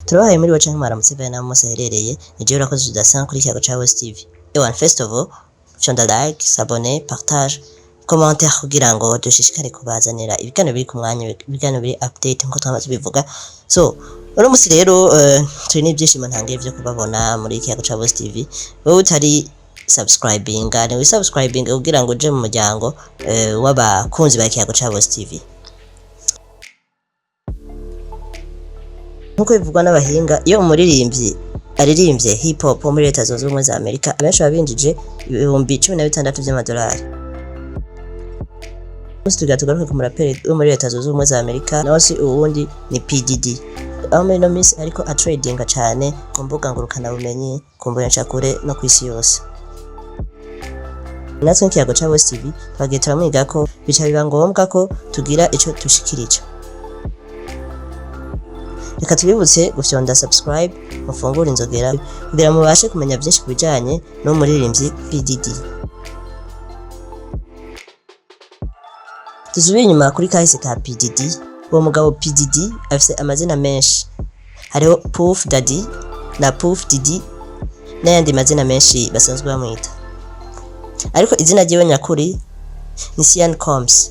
Turabaye muri waca nk'amaramutse bene namwe mose herereye nije urakoze tudasanga kuri Kiyago ca West TV. Ewan first of all, chanda like, s'abonner, partage, commentaire kugira ngo dushishikare kubazanira ibiganiro biri ku mwanya, ibiganiro biri update nko twamaze bivuga. So, uno musi rero turi n'ibyishimo ntangiye byo kubabona muri Kiyago ca West TV. Wowe utari subscribing ni subscribing kugira ngo uje mu muryango w'abakunzi ba Kiyago ca West TV. Nkuko bivugwa n'abahinga, iyo umuririmbyi aririmbye hip hop muri Leta Zunze Ubumwe za Amerika, abenshi babinjije ibihumbi 16 by'amadolari. Musi tugaruka ku muraperi wo muri Leta Zunze Ubumwe za Amerika, nawe si uwundi ni PDD. Aho muri no miss ariko atradinga cyane ku mbuga ngurukana bumenyi, ku mboneshakure no kwisi yose. Natwe Kiyago ca West TV twagiye turamwiga ko bica biba ngombwa ko tugira ico tushikirije. Reka tubibutse gufyonda subscribe, mufungura inzogera kugira mubashe kumenya byinshi kubijanye no muririmbyi PDD. Tuzubiye inyuma kuri kahise ka PDD. Uwo mugabo PDD afise amazina menshi. Hariho Puff Daddy na Puff Diddy n'ayandi mazina menshi basanzwe bamwita. Ariko izina ryiwe nyakuri ni Sean Combs.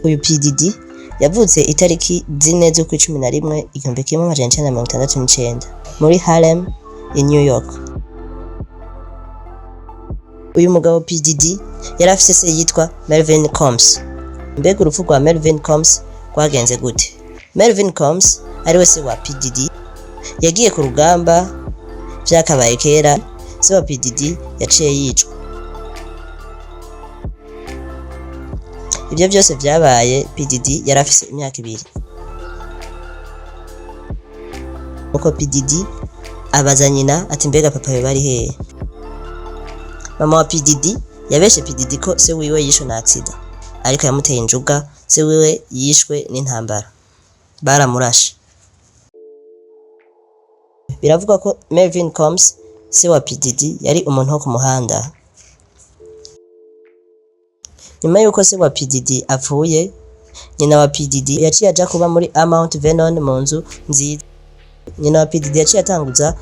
Uyu PDD yavutse itariki 4 z'ukwa 11 1969 muri Harlem in New York. Uyu mugabo PDD yari afise se yitwa Melvin Combs. Mbega urupfu rwa Melvin Combs rwagenze gute? Melvin Combs ari we se wa PDD yagiye ku rugamba byakabaye kera. Se wa PDD yaciye yicwa. Ibyo byose byabaye PDD yari afise imyaka 2. Uko PDD abaza nyina ati mbega papa we bari hehe? Mama wa PDD yabeshe PDD ko se wiwe yishwe na accident, ariko yamuteye injuga. Se wiwe yishwe n'intambara, baramurashe. Biravuga ko Melvin Combs se wa PDD yari umuntu wo ku muhanda. Nyuma yuko se wa PDD apfuye, nyina wa PDD yaciye aja kuba muri Mount Vernon mu nzu nziza. Nyina wa PDD yaciye atanguza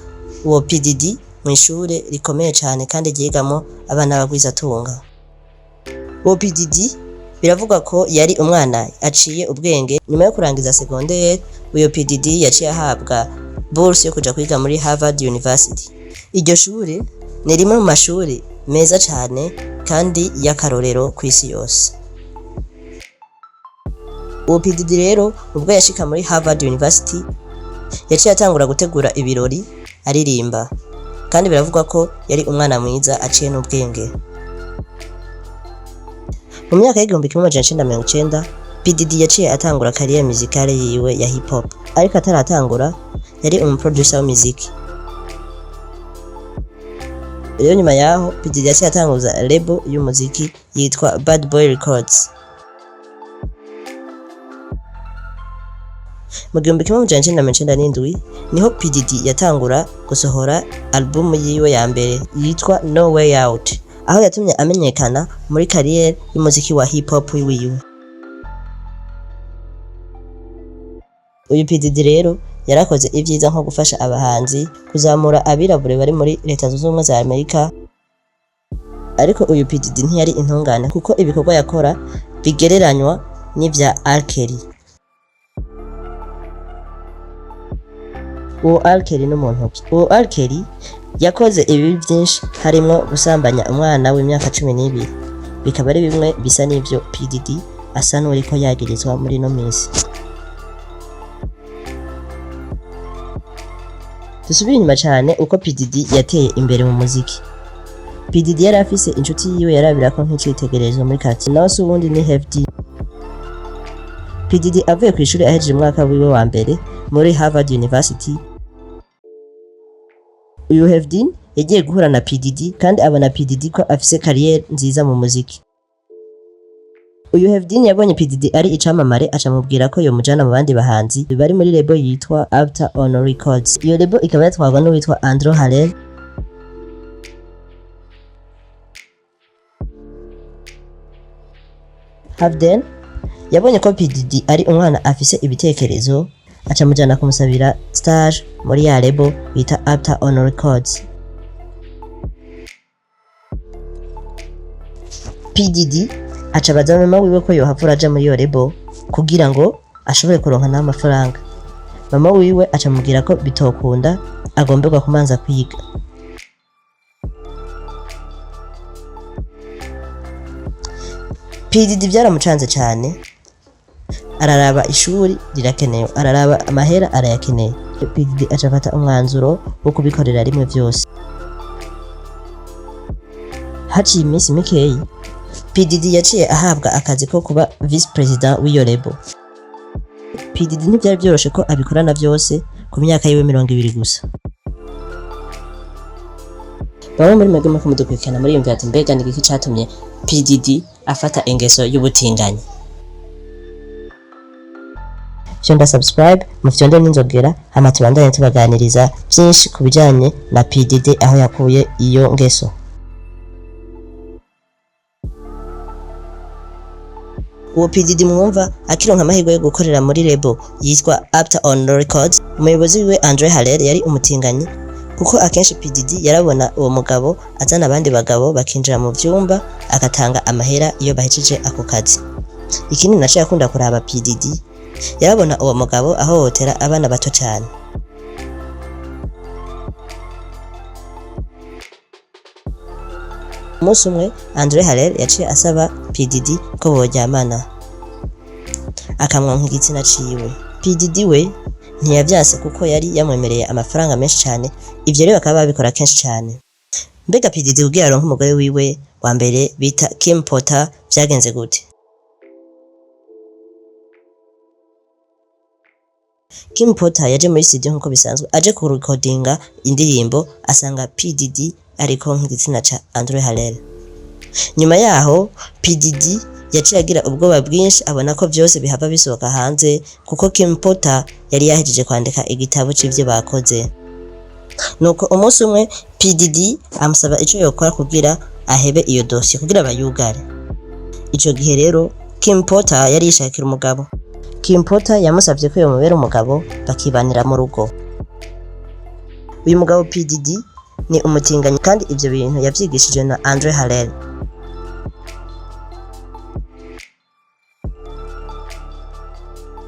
uwo PDD mu ishure rikomeye cyane kandi ryigamo abana bagwiza tunga. Uwo PDD biravuga ko yari umwana aciye ubwenge. Nyuma yo kurangiza secondaire, uyo PDD yaciye ahabwa bourse yo kuja kwiga muri Harvard University. Iryo shure ni rimwe mu mashuri meza cyane kandi y'akarorero ku isi yose. Uwo PDD rero ubwo yashika muri Harvard University yaciye atangura gutegura ibirori aririmba, kandi biravuga ko yari umwana mwiza aciye n'ubwenge. Mu myaka y'igihumbi 1990 PDD yaciye atangura career musicale yiwe ya hip hop, ariko ataratangura yari umuproducer w'umuziki. Iyo nyuma yaho PDD yaciye atanguza label y'umuziki yitwa Bad Boy Records. Mu 1997 niho PDD yatangura gusohora album yiwe ya mbere yitwa No Way Out, aho yatumye amenyekana muri career y'umuziki wa hip hop wiwe. Uyu PDD rero yarakoze ibyiza nko gufasha abahanzi kuzamura abirabure bari muri Leta Zunze Ubumwe za Amerika. Ariko uyu PDD ntiyari intungane kuko ibikorwa yakora bigereranywa n'ivya R. Kelly. Uwo R. Kelly n'umuntu ki? Uwo R. Kelly yakoze ibi byinshi harimo gusambanya umwana w'imyaka 12. Bikaba ari bimwe bisa n'ivyo PDD asa n'uriko yagirizwa muri no minsi. Dusubiye inyuma cyane uko PDD yateye imbere mu muziki. PDD yari afise inshuti yiwe yarabira ko nk'icitegererezo muri quartier, nawe se ubundi ni Hefty. PDD avuye ku ishuri ahejeje umwaka wiwe wa mbere muri Harvard University. Uyu Hefty yagiye guhura na PDD kandi abona PDD ko afise career nziza mu muziki. Uyu Hefty yabonye PDD ari icamamare, acamubwira ko yomujana mu bandi bahanzi bari muri label yitwa After On Records. Iyo label ikaba yatwarwa n'uwitwa Andrew Harrell. Havden yabonye ko PDD ari umwana afise ibitekerezo aca mujana kumusabira stage muri ya label bita Uptown on Records. PDD aca baza mama wiwe ko yohavura aja muri iyo label kugira ngo ashobore kuronka n'amafaranga. Mama wiwe aca mubwira ko bitokunda agomberwa kumanza kwiga. PDD byaramucanze cyane, araraba ishuri rirakenewe, araraba amahera arayakeneye. PDD aca afata umwanzuro wo kubikorera rimwe byose. Haciye iminsi mikeyi, PDD yaciye ahabwa akazi ko kuba vice president w'iyo label. PDD ntibyari byoroshe ko abikorana byose ku myaka yiwe 20 gusa. Bamwe muri mwebwe mudukurikirana muri yumva ati mbega nigiki catumye PDD afata ingeso y'ubutinganyi. Shonda subscribe mufyonde n'inzogera hama tubandanye tubaganiriza byinshi kubijanye na PDD aho yakuye iyo ngeso. Uwo PDD mwumva akironka amahirwe yo gukorera muri label yitwa Uptown on Records. Umuyobozi wiwe Andre Harrell yari umutinganyi kuko akenshi PDD yarabona uwo mugabo azana abandi bagabo bakinjira mu vyumba agatanga amahera iyo bahejeje ako kazi. Ikindi naco yakunda kuraba PDD yarabona uwo mugabo ahohotera abana bato cyane. Umunsi umwe Andre Harrell yaciye asaba PDD ko boryamana akamwanka igitsina ciwe. PDD we ntiyavyase kuko yari yamwemereye amafaranga menshi cyane. Ivyo rero bakaba babikora kenshi cyane. Mbega PDD kugira aronke umugore wiwe wa mbere bita Kim Porter vyagenze gute? Kim Porter yaje muri studio nkuko bisanzwe aje ku recordinga indirimbo asanga PDD ariko nk'igitsina ca Andre Harrell. Nyuma yaho PDD yaciye agira ubwoba bwinshi abona ko byose bihava bisohoka hanze kuko Kim Porter yari yahejeje kwandika igitabo c'ivyo bakoze. Nuko umunsi umwe PDD amusaba ico yokora kugira ahebe iyo dossier kugira bayugare. Ico gihe rero Kim Porter yari yishakira umugabo. Kim Porter yamusavye ko yomubera umugabo bakibanira mu rugo. Uyu mugabo PDD ni umutinganyi kandi ivyo bintu yavyigishije na Andre Harrell.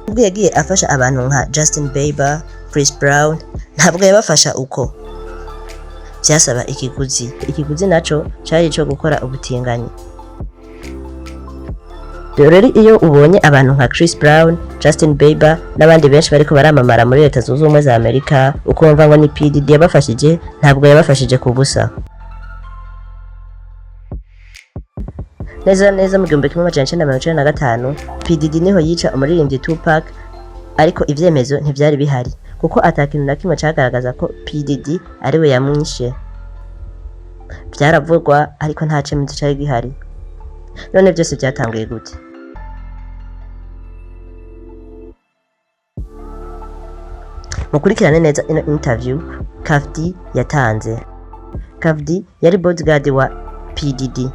Ubwo yagiye afasha abantu nka Justin Bieber, Chris Brown, ntabwo yabafasha uko. Byasaba ikiguzi. Ikiguzi naco cari ico gukora ubutinganyi. Rero iyo ubonye abantu nka Chris Brown, Justin Bieber n'abandi benshi bariko baramamara muri Leta Zunze Ubumwe za Amerika, ukumva ngo ni PDD yabafashije, ntabwo yabafashije ku busa. Neza mu 1995 PDD niho yica umuririmbyi Tupac, ariko ivyemezo ntivyari bihari kuko atakintu na kimwe cagaragaza ko PDD ari we yamwishe. Byaravugwa ariko nta cyemezo cyari gihari. None byose byatanguye gute? Mukurikirane neza ino interview Kafdi yatanze. Kafdi yari bodyguard wa PDD.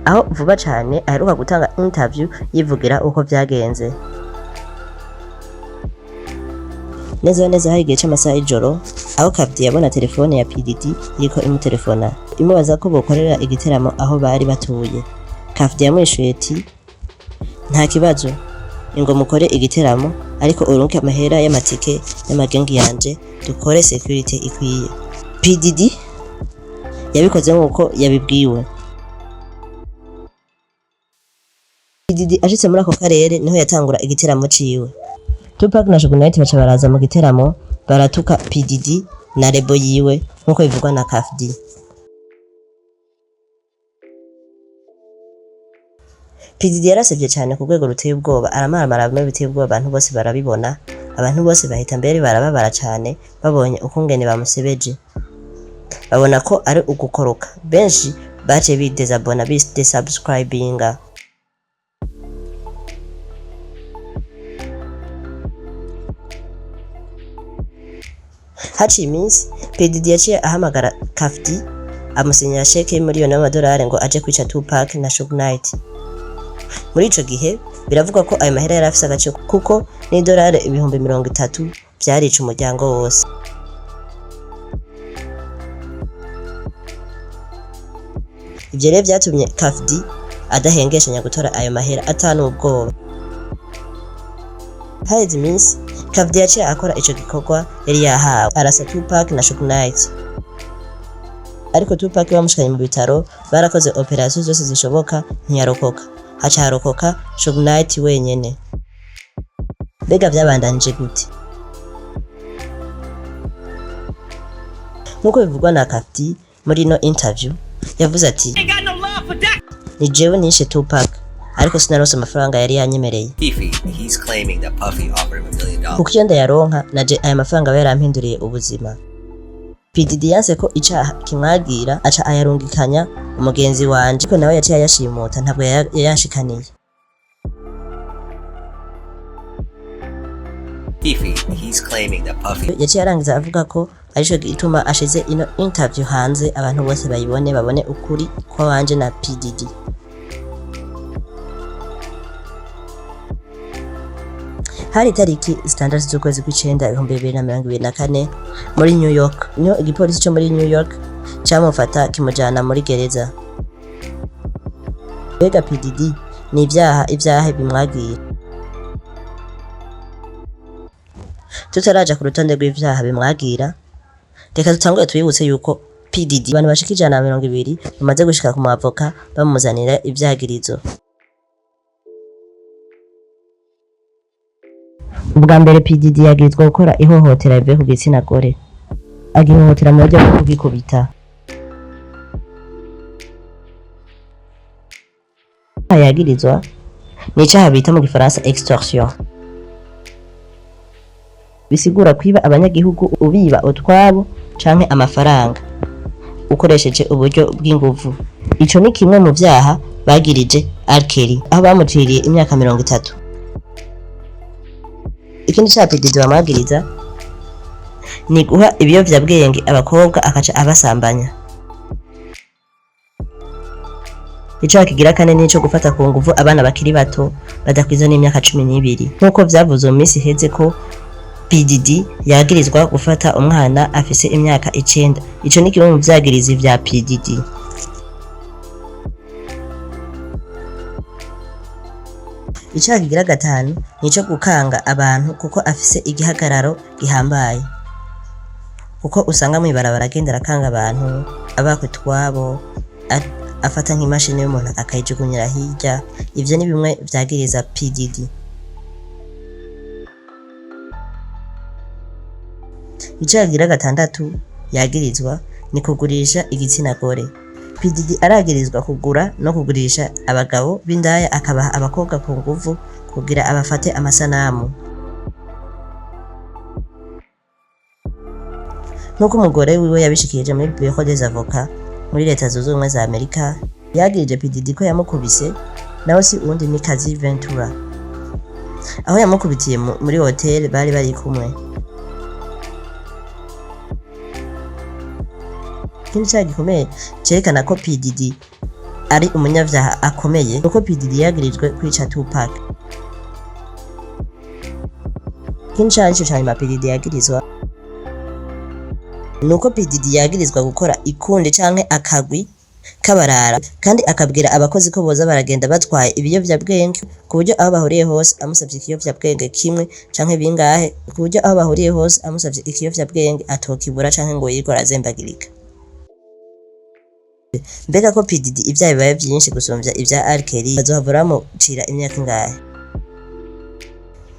Aho vuba cyane aheruka gutanga interview yivugira uko byagenze. Neza hari igihe cy'amasaha y'ijoro aho Kafdi yabona telefone ya PDD iriko imutelefona imubaza ko bokorera igiteramo aho bari batuye. Kafdi yamwishuye ati nta kibazo ingo mukore igiteramo ariko urunke amahera y'amatike y'amagengi yanje dukore security ikwiye. PDD yabikoze nkuko yabibwiwe. PDD ashitse muri ako karere niho yatangura igiteramo ciwe. Tupac na Suge Knight baca baraza mu giteramo baratuka PDD na label yiwe nkuko bivugwa na Kafdi. PDD yarasebye cyane ku rwego ruteye ubwoba, aramaramara bimwe biteye ubwoba, abantu bose barabibona, abantu bose bahita mbere barababara cyane babonye ukungene bamusebeje, babona ko ari ugukoroka. Benshi bace bidezabona subscribinga. Haciye iminsi PDD yaciye ahamagara Kafdi amusinyira sheke y'umuriyoni w'amadolari ngo aje kwica Tupac na Suge Knight. Muri ico gihe biravuga ko ayo mahera yari afise agaciro kuko n'idolari 30,000 vyarica umuryango wose. Ivyo rero vyatumye Kafdi adahengeshanya gutora ayo mahera atanu ubwoba. Haheze iminsi Kafdi yaciye akora ico gikorwa yari yahawe, arasa Tupac na Suge Knight. Ariko Tupac bamushikanye mu bitaro, barakoze operation zose zishoboka ntiyarokoka, haca harokoka Suge Knight wenyene. Mbega vyabandanije gute? Nkuko bivugwa na Kafdi muri no interview, yavuze ati ni jewe nishe Tupac ariko sinarose amafaranga yari yanyemereye. He's claiming that Puffy offered him $1 million. Kuko iyo ndayaronka naje aya mafaranga yarampinduriye ubuzima. P Diddy yanse ko icaha kimwagira aca ayarungikanya umugenzi wanje ko nawe yaciye ayashimuta ntabwo yayanshikaniye. He's claiming that Puffy yaciye arangiza avuga ko arico gituma ashize ino interview hanze abantu bose babone ukuri ko wanje na P Diddy. Hari tariki 6 z'ukwezi kw'icenda 2024 muri New York, niho igipolisi cyo muri New York camufata kimujana muri gereza. Mbega P Diddy ni ivyaha bimwagiye. Tutaraja ku rutonde rw'ivyaha bimwagira, reka tutangure twibutse yuko P Diddy abantu bashika 120 bamaze gushika ku mavoka bamuzanira ivyagirizo. Ubwa mbere P Diddy yagirizwa gukora ihohotera rivuye ku gitsina gore, agihohotera mu buryo bwo kubikubita. Yagirizwa ni icaha bita mu gifaransa extorsion, bisigura kwiba abanyagihugu ubiba utwabo canke amafaranga ukoresheje uburyo bw'inguvu. Ico ni kimwe mu vyaha bagirije R. Kelly aho bamuciriye imyaka 30. Ikindi ca P Diddy bamwagiriza ni guha ibiyovyabwenge abakobwa akaca abasambanya. Ico kigira kane nico gufata ku nguvu abana bakiri bato badakwiza n'imyaka 12 nkuko vyavuze mu minsi heze ko P Diddy yagirizwa gufata umwana afise imyaka 9. Ico ni kimwe mu vyagirizi vya P Diddy. Icaha kigira gatanu nico gukanga abantu kuko afise igihagararo gihambaye. Kuko usanga mwibarabara agendera akanga abantu abakwitwabo, afata nk'imashini y'umuntu akayijugunyira hirya. Ivyo ni bimwe vyagiriza P Diddy. Icaha kigira gatandatu yagirizwa ni kugurisha igitsina gore. P Diddy aragirizwa kugura no kugurisha abagabo b'indaya akabaha abakobwa ku nguvu kugira abafate amasanamu. Nuko umugore wiwe yabishikirije muri Bureau des Avocats muri Leta Zunze Ubumwe za Amerika, yagirije P Diddy ko yamukubise nawe si undi ni Kazi Ventura, aho yamukubitiye muri hotel bari kumwe. Ikindi cyaha gikomeye cerekana ko P Diddy ari umunyavyaha akomeye nuko P Diddy yagirijwe kwica Tupac. Ikindi cyaha nico cyanyuma P Diddy yagirizwa nuko P Diddy yagirizwa gukora ikundi canke akagwi kabarara kandi akabwira abakozi ko boza baragenda batwaye ibiyovyabwenge ku buryo aho bahuriye hose amusavye ikiyovyabwenge kimwe canke bingahe, ku buryo aho bahuriye hose amusavye ikiyovyabwenge atokibura canke ngo yigora azembagirika. Mbega ko P Diddy ivyaha bibaye vyinshi gusumvya ivya R. Kelly bazohavura mucira imyaka ingahe?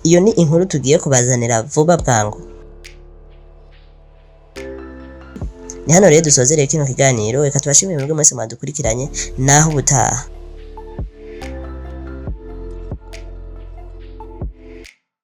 Iyo ni inkuru tugiye kubazanira vuba bwangu. Ni hano rero dusozereye kino kiganiro, reka tubashimire mwebwe mwese mwadukurikiranye naho ubutaha.